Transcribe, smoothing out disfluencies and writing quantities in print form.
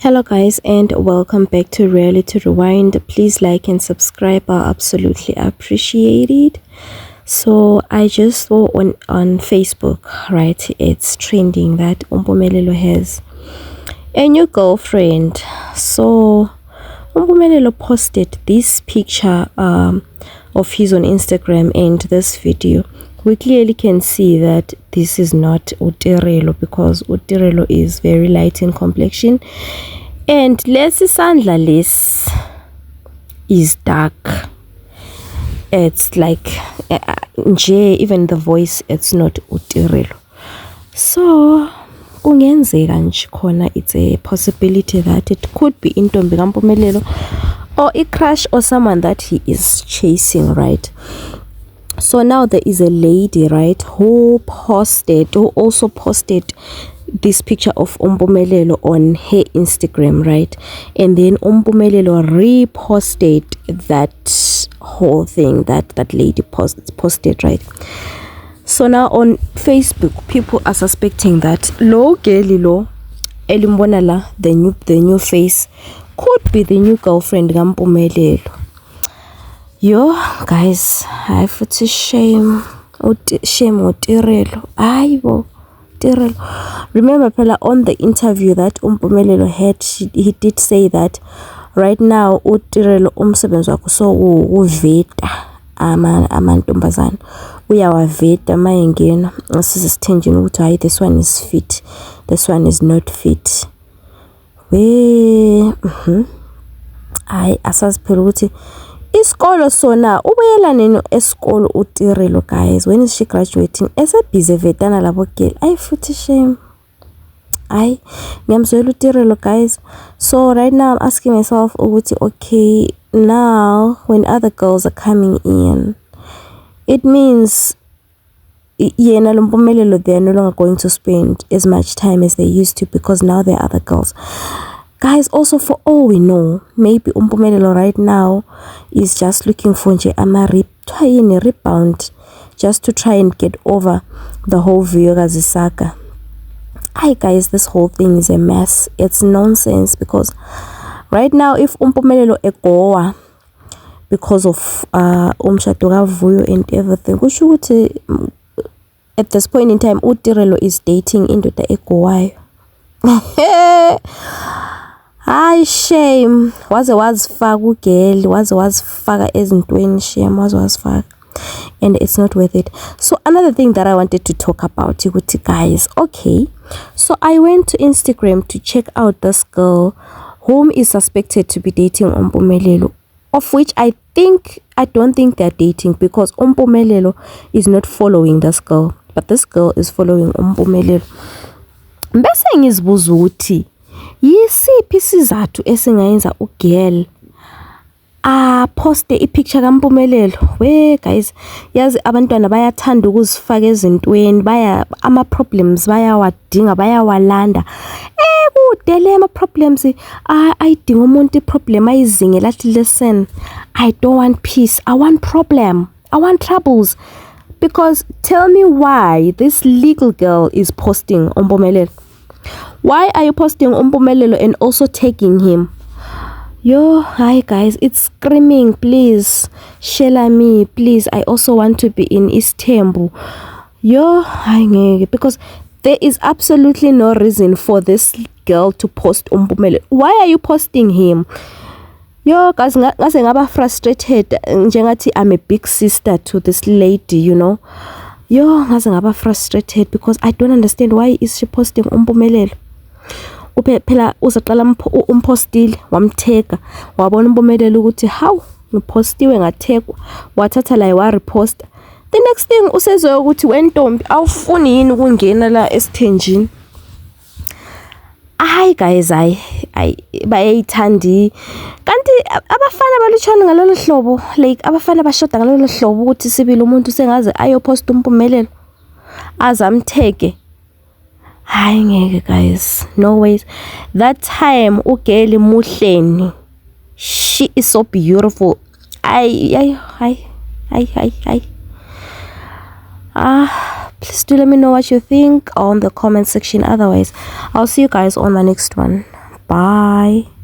Hello guys, and welcome back to Reality Rewind. Please like and subscribe, I absolutely appreciate it. So I just saw on Facebook, right, it's trending that Umpumelelo has a new girlfriend. So Umpumelelo posted this picture of his on Instagram and this video. We clearly can see that this is not Utirelo, because Utirelo is very light in complexion and lesi sandla less is dark. It's like even the voice, it's not Utirelo. So kungenzeka nje khona, it's a possibility that it could be intombi kaMpumelelo or a crush or someone that he is chasing, right? So now there is a lady, right, who also posted this picture of Umpumelelo on her Instagram, right? And then Umpumelelo reposted that whole thing that lady posted, right? So now on Facebook, people are suspecting that lo girl elimbona la, the new face, could be the new girlfriend kaMpumelelo. Yo guys, I have to shame Utirelo. Ayibo Utirelo. Remember phela on the interview that Umpumelelo had, he did say that right now Utirelo umsebenzi wakhe so uveta amantombazana, uyawaveta mayengena asizithenjini ukuthi hayi, this one is fit, this one is not fit. Hayi asazi phela ukuthi isikolo sona ubuyela nini esikolo Utirelo, guys. When is she graduating? Esebhize vetana labo girl. Ayi futhi shame. Ayi ngiyamzwela Utirelo, guys. So right now I'm asking myself ukuthi okay, now when other girls are coming in, it means yena lo Mpumelelo, they are no longer going to spend as much time as they used to, because now there are other girls. Guys, also for all we know, maybe Umpumelelo right now is just looking for a rebound, just to try and get over the whole Vuyokazi saga. Hi guys, this whole thing is a mess. It's nonsense, because right now if Umpumelelo egoa because of umshado kaVuyo and everything, kusho ukuthi at this point in time Utirelo is dating indoda egowayo. Hayi shame, waze wazifaka ugirl, waze wazifaka ezintweni, shame, waze wazifaka, and it's not worth it. So another thing that I wanted to talk about ukuthi guys, okay, so I went to Instagram to check out this girl whom is suspected to be dating Umpumelelo, of which I don't think they're dating, because Umpumelelo is not following this girl, but this girl is following Umpumelelo. Bese ngizibuza ukuthi yisiphi isizathu esingayenza ugirl poste ipicture kaMpumelelo. We guys, yazi abantwana bayathanda ukuzifaka ezintweni, ama problems bayawadinga, bayawalanda. Kudele ama problems ayidinga umuntu iproblem ayizinge lathi, listen, I don't want peace, I want problem, I want troubles. Because tell me why this legal girl is posting Umpumelelo. Why are you posting Umpumelelo and also tagging him? Yo, hi guys, it's screaming, please share me, please, I also want to be in Istanbul. Yo, because there is absolutely no reason for this girl to post Umpumelelo. Why are you posting him? Yo guys, ngase ngaba frustrated njengathi I'm a big sister to this lady, you know. Yo ngase ngaba frustrated because I don't understand why is she posting Umpumelelo. Phela uzaqala umpostile wamtheka, wabona Umpumelelo ukuthi how ngipostiwe ngathekwa, wathatha la wa repost. The next thing usezwe ukuthi wentombi awufuni yini ukungena la esithenjini. Hi guys, I bayayithandi kanti abafana balutshwana ngalolu hlobo, like abafana bashoda ngalolu hlobo ukuthi sibili umuntu sengaze ayopost Umpumelelo azamtheke. Hayi ngeke guys, no ways. That time ugirl muhleni, she is so beautiful. Please do let me know what you think on the comment section. Otherwise, I'll see you guys on my next one. Bye.